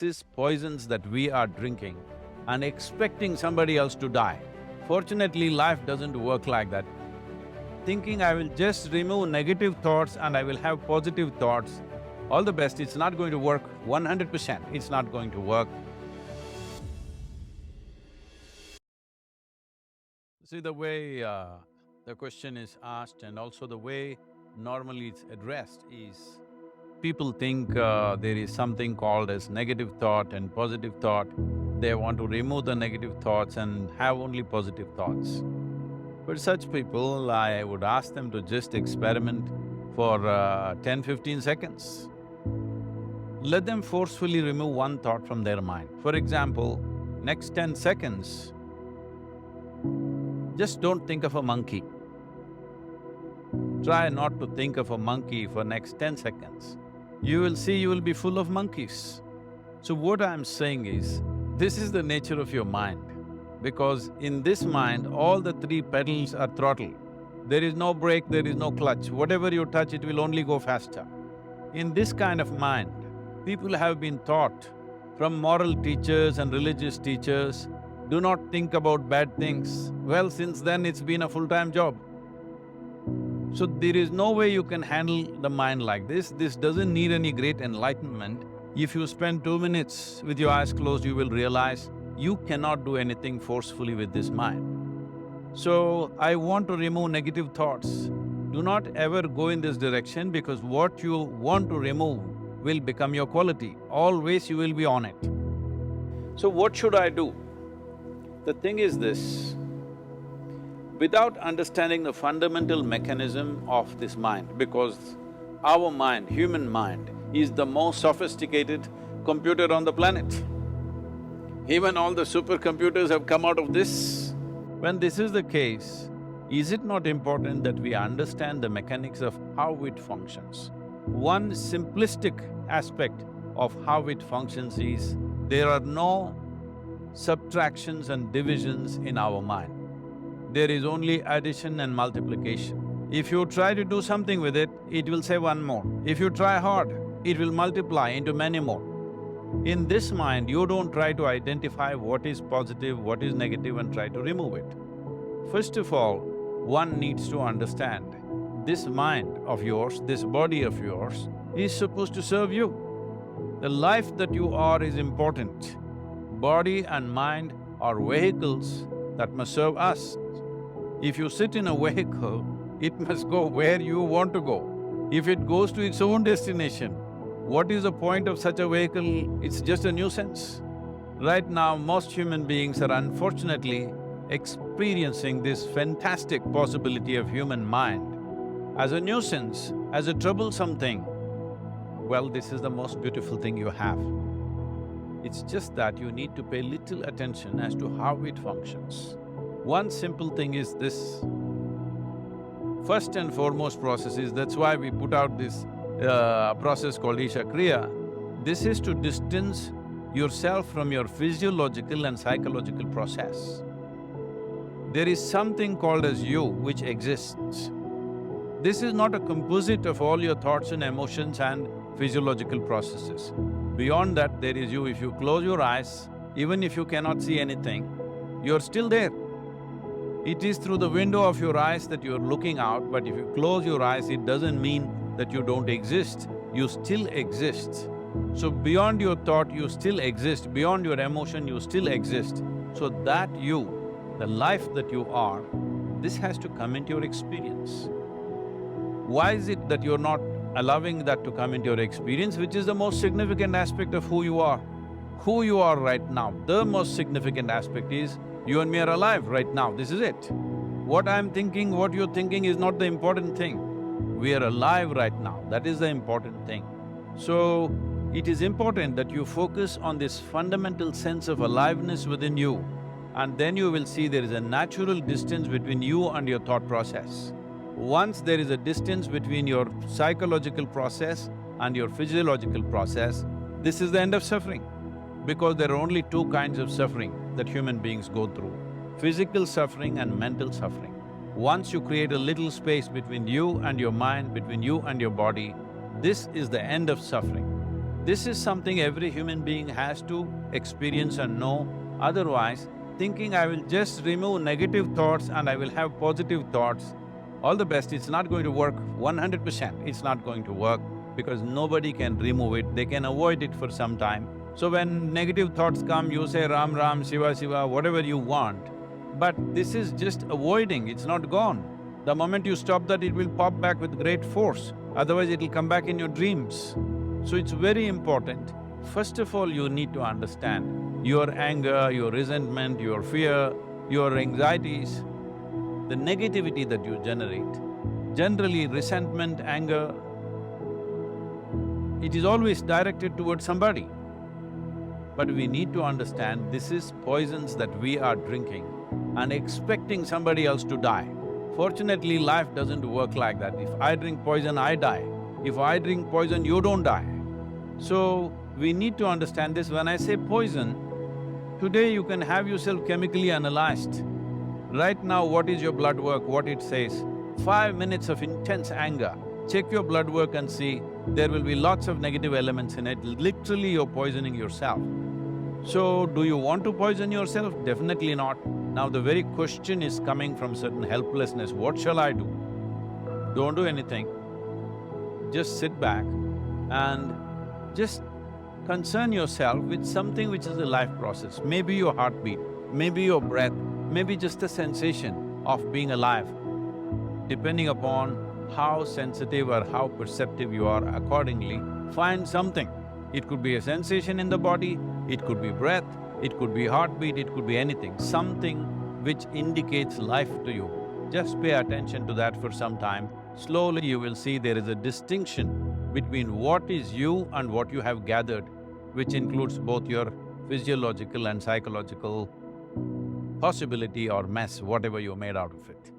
These poisons that we are drinking and expecting somebody else to die. Fortunately, life doesn't work like that. Thinking I will just remove negative thoughts and I will have positive thoughts, all the best, it's not going to work 100%, it's not going to work. See, the way the question is asked and also the way normally it's addressed is, people think there is something called as negative thought and positive thought. They want to remove the negative thoughts and have only positive thoughts. For such people, I would ask them to just experiment for 10-15 seconds. Let them forcefully remove one thought from their mind. For example, next 10 seconds, just don't think of a monkey. Try not to think of a monkey for next 10 seconds. You will see you will be full of monkeys. So what I'm saying is, this is the nature of your mind, because in this mind, all the three pedals are throttle. There is no brake, there is no clutch. Whatever you touch, it will only go faster. In this kind of mind, people have been taught from moral teachers and religious teachers, do not think about bad things. Well, since then it's been a full-time job. So there is no way you can handle the mind like this. This doesn't need any great enlightenment. If you spend 2 minutes with your eyes closed, you will realize you cannot do anything forcefully with this mind. So, I want to remove negative thoughts. Do not ever go in this direction, because what you want to remove will become your quality. Always you will be on it. So what should I do? The thing is this, without understanding the fundamental mechanism of this mind, because our mind, human mind, is the most sophisticated computer on the planet. Even all the supercomputers have come out of this. When this is the case, is it not important that we understand the mechanics of how it functions? One simplistic aspect of how it functions is, there are no subtractions and divisions in our mind. There is only addition and multiplication. If you try to do something with it, it will say one more. If you try hard, it will multiply into many more. In this mind, you don't try to identify what is positive, what is negative and try to remove it. First of all, one needs to understand, this mind of yours, this body of yours is supposed to serve you. The life that you are is important. Body and mind are vehicles that must serve us. If you sit in a vehicle, it must go where you want to go. If it goes to its own destination, what is the point of such a vehicle? It's just a nuisance. Right now, most human beings are unfortunately experiencing this fantastic possibility of human mind as a nuisance, as a troublesome thing. Well, this is the most beautiful thing you have. It's just that you need to pay little attention as to how it functions. One simple thing is this. First and foremost process is, that's why we put out this process called Isha Kriya. This is to distance yourself from your physiological and psychological process. There is something called as you which exists. This is not a composite of all your thoughts and emotions and physiological processes. Beyond that, there is you. If you close your eyes, even if you cannot see anything, you're still there. It is through the window of your eyes that you're looking out, but if you close your eyes, it doesn't mean that you don't exist, you still exist. So beyond your thought, you still exist, beyond your emotion, you still exist. So that you, the life that you are, this has to come into your experience. Why is it that you're not allowing that to come into your experience, which is the most significant aspect of who you are? Who you are right now, the most significant aspect is, you and me are alive right now, this is it. What I'm thinking, what you're thinking is not the important thing. We are alive right now, that is the important thing. So, it is important that you focus on this fundamental sense of aliveness within you, and then you will see there is a natural distance between you and your thought process. Once there is a distance between your psychological process and your physiological process, this is the end of suffering. Because there are only two kinds of suffering that human beings go through, physical suffering and mental suffering. Once you create a little space between you and your mind, between you and your body, this is the end of suffering. This is something every human being has to experience and know. Otherwise, thinking I will just remove negative thoughts and I will have positive thoughts, all the best, it's not going to work 100%, it's not going to work because nobody can remove it, they can avoid it for some time. So when negative thoughts come, you say Ram Ram, Shiva Shiva, whatever you want, but this is just avoiding, it's not gone. The moment you stop that, it will pop back with great force, otherwise it'll come back in your dreams. So it's very important. First of all, you need to understand your anger, your resentment, your fear, your anxieties, the negativity that you generate. Generally, resentment, anger, it is always directed towards somebody. But we need to understand this is poisons that we are drinking and expecting somebody else to die. Fortunately, life doesn't work like that. If I drink poison, I die. If I drink poison, you don't die. So, we need to understand this. When I say poison, today you can have yourself chemically analyzed. Right now, what is your blood work, what it says? 5 minutes of intense anger, check your blood work and see, there will be lots of negative elements in it, literally you're poisoning yourself. So, do you want to poison yourself? Definitely not. Now the very question is coming from certain helplessness, what shall I do? Don't do anything, just sit back and just concern yourself with something which is a life process. Maybe your heartbeat, maybe your breath, maybe just a sensation of being alive. Depending upon how sensitive or how perceptive you are, accordingly, find something. It could be a sensation in the body, it could be breath, it could be heartbeat, it could be anything, something which indicates life to you. Just pay attention to that for some time. Slowly you will see there is a distinction between what is you and what you have gathered, which includes both your physiological and psychological possibility or mess, whatever you made out of it.